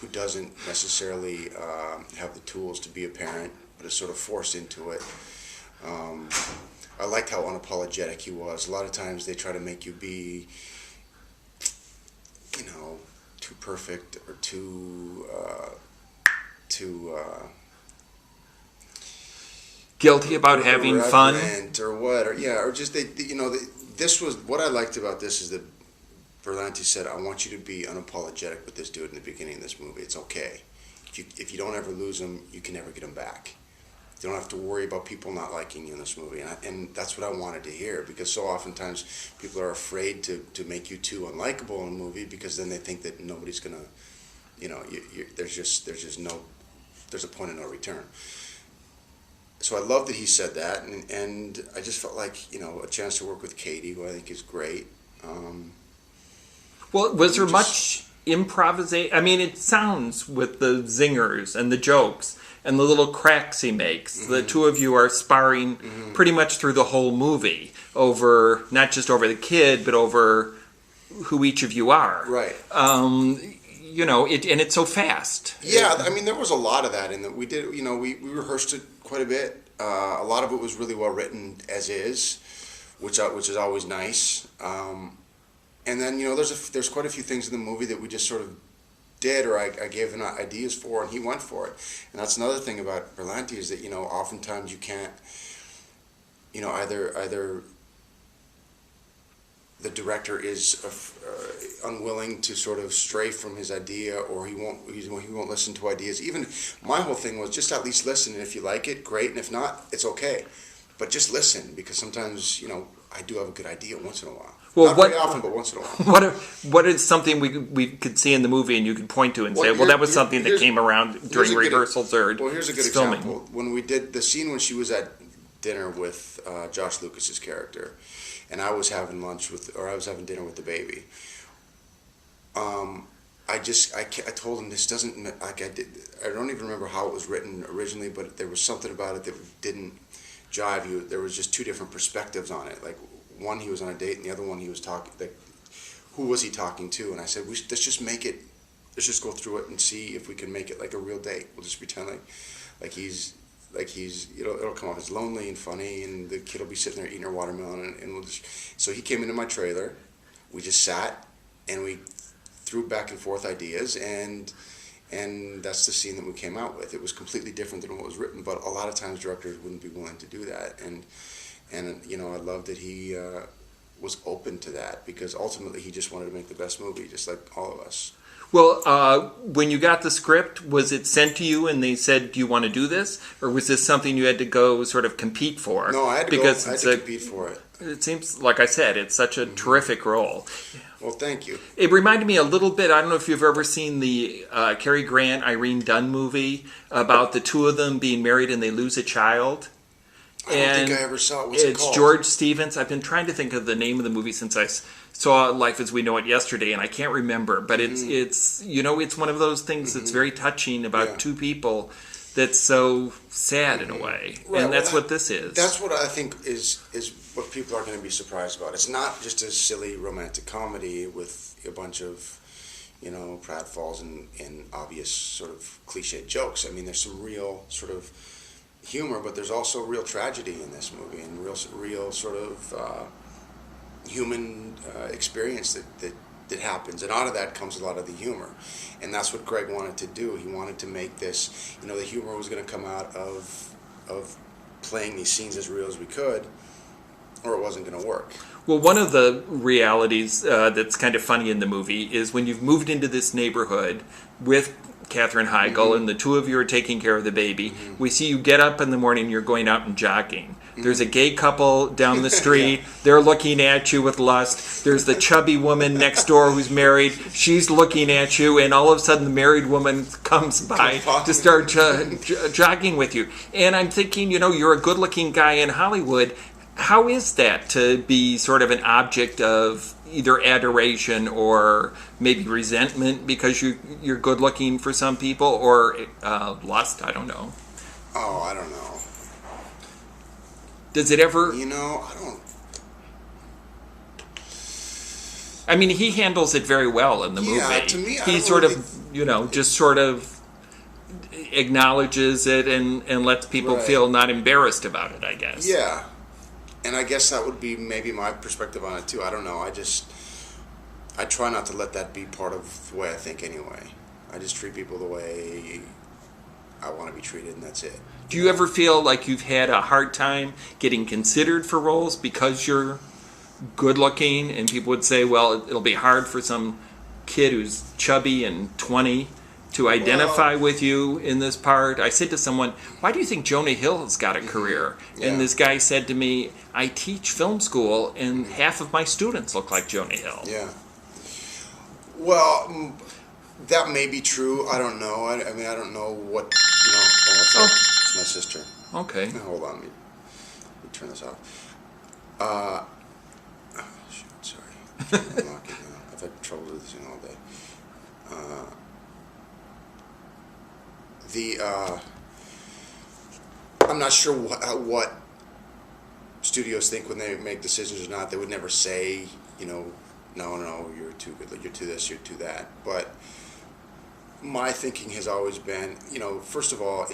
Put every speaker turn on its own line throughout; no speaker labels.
who doesn't necessarily have the tools to be a parent, but is sort of forced into it. I liked how unapologetic he was. A lot of times they try to make you be, too perfect or too
guilty about having fun,
or just this was what I liked about this is that Berlanti said, I want you to be unapologetic with this dude in the beginning of this movie. It's okay. If you don't ever lose him, you can never get him back. You don't have to worry about people not liking you in this movie. And that's what I wanted to hear, because so oftentimes people are afraid to make you too unlikable in a movie, because then they think that nobody's going to, there's a point of no return. So I love that he said that, and I just felt like, a chance to work with Katie, who I think is great.
Well, was there much improvisation? I mean, it sounds with the zingers and the jokes and the little cracks he makes. Mm-hmm. The two of you are sparring pretty much through the whole movie over, not just over the kid, but over who each of you are.
Right.
And it's so fast.
Yeah, I mean, there was a lot of that in that we did. We rehearsed it quite a bit. A lot of it was really well written as is, which is always nice. And then there's quite a few things in the movie that we just sort of did, or I gave him ideas for, and he went for it. And that's another thing about Berlanti is that oftentimes you can't, either the director is unwilling to sort of stray from his idea, or he won't listen to ideas. Even my whole thing was just at least listen, and if you like it, great, and if not, it's okay. But just listen, because sometimes I do have a good idea once in a while.
Well,
not very often, but once in a while.
What is something we could see in the movie and you could point to and say, that was something that came around during rehearsals or
here's a good
filming.
example. When we did the scene when she was at dinner with Josh Lucas's character, and I was having dinner with the baby. I told him this doesn't, like I don't even remember how it was written originally, but there was something about it that didn't jive. There was just two different perspectives on it. Like, one, he was on a date, and the other one, he was talking. Like, who was he talking to? And I said, let's just make it. Let's just go through it and see if we can make it like a real date. We'll just pretend like he's it'll come off as lonely and funny, and the kid will be sitting there eating her watermelon, and we'll just. So he came into my trailer. We just sat and we threw back and forth ideas, and that's the scene that we came out with. It was completely different than what was written, but a lot of times directors wouldn't be willing to do that, and I love that he was open to that, because ultimately he just wanted to make the best movie, just like all of us.
Well, when you got the script, was it sent to you and they said, do you want to do this? Or was this something you had to go sort of compete for?
No, I had to compete for it.
It seems, like I said, it's such a terrific role.
Well, thank you.
It reminded me a little bit, I don't know if you've ever seen the Cary Grant, Irene Dunn movie about the two of them being married and they lose a child.
I don't think I ever saw it. What's it called?
It's George Stevens. I've been trying to think of the name of the movie since I saw Life as We Know It yesterday, and I can't remember. But it's one of those things that's very touching about two people that's so sad in a way. Right, and that's what this is.
That's what I think is what people are going to be surprised about. It's not just a silly romantic comedy with a bunch of, pratfalls and obvious sort of cliched jokes. I mean, there's some real sort of humor, but there's also real tragedy in this movie, and real sort of human experience that happens, and out of that comes a lot of the humor, and that's what Greg wanted to do. He wanted to make this, the humor was going to come out of playing these scenes as real as we could, or it wasn't going to work.
Well, one of the realities that's kind of funny in the movie is when you've moved into this neighborhood with Katherine Heigl, and the two of you are taking care of the baby. We see you get up in the morning, you're going out and jogging. There's a gay couple down the street. They're looking at you with lust. There's the chubby woman next door who's married. She's looking at you, and all of a sudden the married woman comes by to start jogging with you. And I'm thinking, you're a good-looking guy in Hollywood. How is that to be sort of an object of either adoration or maybe resentment because you're good looking for some people, or lust? I don't know.
Oh, I don't know.
Does it ever?
I don't.
I mean, he handles it very well in the movie.
Yeah, to me,
he sort of, just sort of acknowledges it and lets people
Right.
feel not embarrassed about it, I guess.
Yeah, and I guess that would be maybe my perspective on it too. I don't know. I try not to let that be part of the way I think anyway. I just treat people the way I want to be treated, and that's it.
Do you ever feel like you've had a hard time getting considered for roles because you're good looking, and people would say, well, it'll be hard for some kid who's chubby and 20 to identify with you in this part? I said to someone, why do you think Jonah Hill has got a career?
Yeah.
And this guy said to me, I teach film school and half of my students look like Jonah Hill.
Yeah. Well, that may be true. I don't know. I mean, I don't know what, it's my sister.
Okay.
Hold on. Let me turn this off. Shoot, sorry. I'm unlock it now. I've had trouble with this thing all day. I'm not sure what studios think when they make decisions or not. They would never say, no, you're too good, you're too this, you're too that. But my thinking has always been, first of all,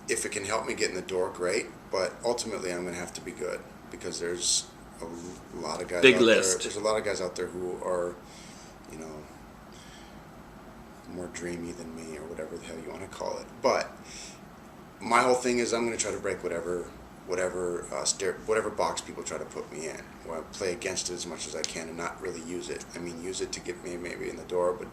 if it can help me get in the door, great. But ultimately, I'm going to have to be good, because there's a lot of guys
Big
out
list.
there. There's a lot of guys out there who are, more dreamy than me, or whatever the hell you want to call it. But my whole thing is I'm going to try to break whatever box people try to put me in. Or play against it as much as I can and not really use it. I mean, use it to get me maybe in the door, but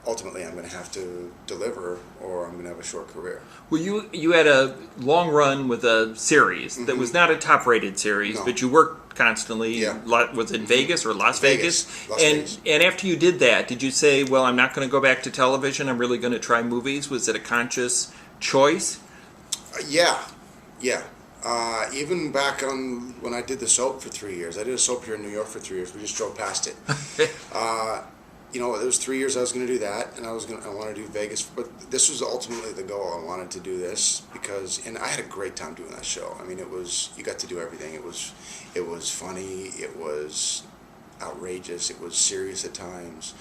ultimately I'm going to have to deliver, or I'm going to have a short career.
Well, you had a long run with a series that was not a top-rated series,
No.
but you worked constantly.
Yeah.
Was it Vegas or Las
Vegas.
Vegas?
Las
and
Vegas.
and after you did that, did you say, well, I'm not going to go back to television, I'm really going to try movies? Was it a conscious choice?
Yeah. Even back on when I did the soap for 3 years. I did a soap here in New York for 3 years. We just drove past it. There was 3 years I was going to do that, and I wanted to do Vegas. But this was ultimately the goal. I wanted to do this and I had a great time doing that show. I mean, you got to do everything. It was funny. It was outrageous. It was serious at times.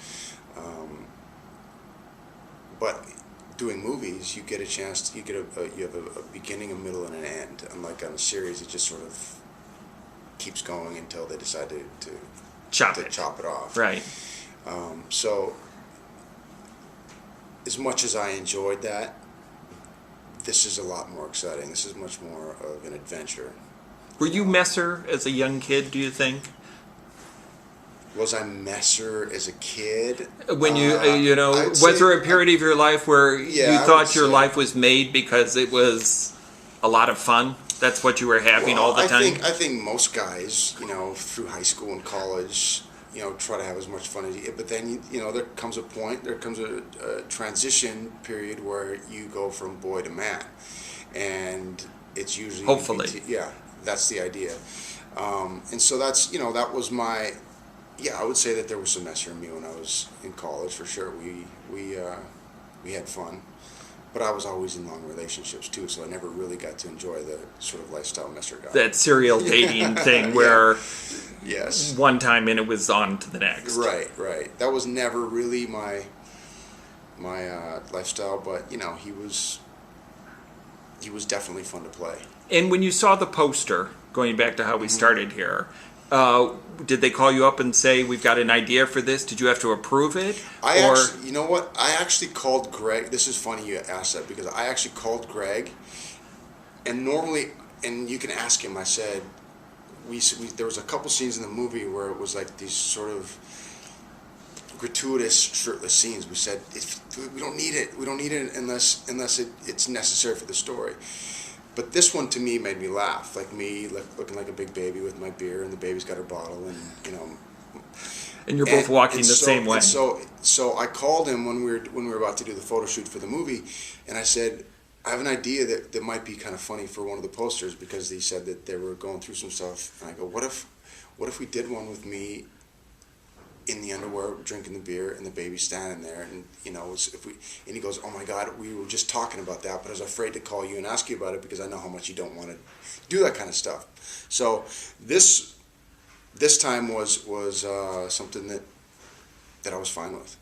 But doing movies, you get a chance. You have a beginning, a middle, and an end. Unlike on a series, it just sort of keeps going until they decide to
Chop
it off.
Right.
So, as much as I enjoyed that, this is a lot more exciting. This is much more of an adventure.
Were you Messer as a young kid, do you think?
Was I Messer as a kid?
When you,
I'd
was
say-
there a period of your life where
Yeah,
you
I
thought
would
your
say-
life was made because it was a lot of fun? That's what you were having all the time?
I think most guys, through high school and college, try to have as much fun as you. But then, there comes a point, there comes a transition period where you go from boy to man, and it's usually
Hopefully.
That's the idea. And so that's that was my. Yeah, I would say that there was some Messer in me when I was in college for sure. We had fun. But I was always in long relationships too, so I never really got to enjoy the sort of lifestyle Messer guy.
That serial dating thing where
Yes.
one time and it was on to the next.
Right. That was never really my lifestyle, but he was definitely fun to play.
And when you saw the poster, going back to how we started here, did they call you up and say, we've got an idea for this? Did you have to approve it?
You know what? I actually called Greg. This is funny you asked that, because I actually called Greg, and normally, and you can ask him, I said, there was a couple scenes in the movie where it was like these sort of gratuitous shirtless scenes. We said, we don't need it. We don't need it unless it's necessary for the story. But this one to me made me laugh, like me looking like a big baby with my beer, and the baby's got her bottle, and
And you're both walking the same way.
So I called him when we were about to do the photo shoot for the movie, and I said, I have an idea that might be kind of funny for one of the posters, because he said that they were going through some stuff, and I go, what if we did one with me in the underwear drinking the beer and the baby standing there, and and he goes, oh my God, we were just talking about that, but I was afraid to call you and ask you about it because I know how much you don't want to do that kind of stuff. So this time was something that I was fine with.